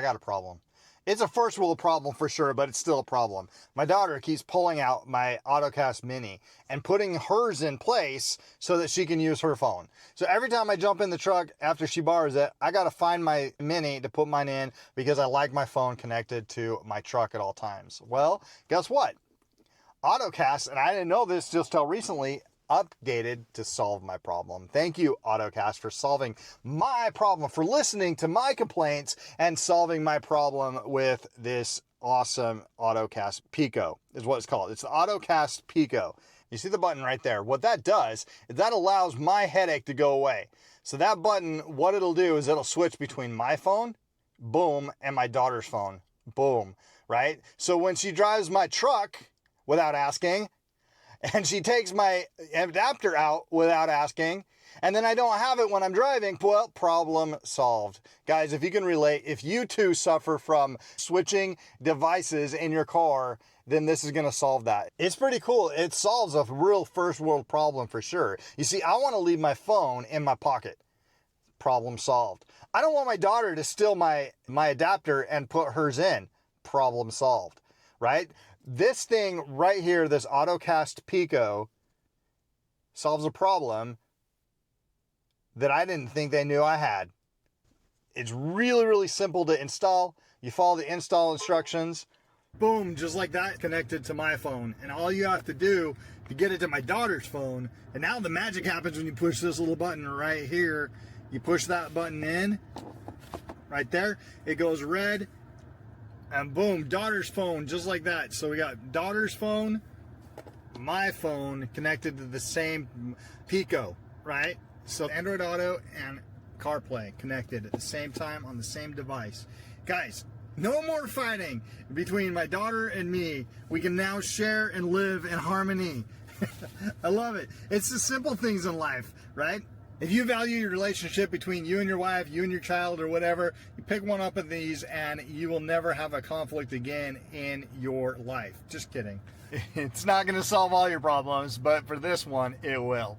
I got a problem. It's a first world problem for sure, but it's still a problem. My daughter keeps pulling out my AutoCast Mini and putting hers in place so that she can use her phone. So every time I jump in the truck after she borrows it, I got to find my Mini to put mine in because I like my phone connected to my truck at all times. Well, guess what? AutoCast, and I didn't know this just till recently, updated to solve my problem. Thank you, AutoCast, for solving my problem, for listening to my complaints and solving my problem with this awesome AutoCast Pico is what it's called. It's the AutoCast Pico. You see the button right there. What that does is that allows my headache to go away. So that button, what it'll do is it'll switch between my phone, boom, and my daughter's phone, boom, right? So when she drives my truck without asking, and she takes my adapter out without asking, and then I don't have it when I'm driving, well, problem solved. Guys, if you can relate, if you too suffer from switching devices in your car, then this is going to solve that. It's pretty cool. It solves a real first world problem for sure. You see, I want to leave my phone in my pocket. Problem solved. I don't want my daughter to steal my adapter and put hers in. Problem solved, right? This thing right here, this AutoCast Pico, solves a problem that I didn't think they knew I had. It's really, really simple to install. You follow the install instructions. Boom, just like that, connected to my phone. And all you have to do to get it to my daughter's phone, and now the magic happens when you push this little button right here. You push that button in, right there, it goes red, and boom, daughter's phone, just like that. So we got daughter's phone, my phone connected to the same Pico, right? So Android Auto and CarPlay connected at the same time on the same device. Guys, no more fighting between my daughter and me. We can now share and live in harmony. I love it. It's the simple things in life, right? If you value your relationship between you and your wife, you and your child, or whatever, you pick one up of these and you will never have a conflict again in your life. Just kidding. It's not going to solve all your problems, but for this one, it will.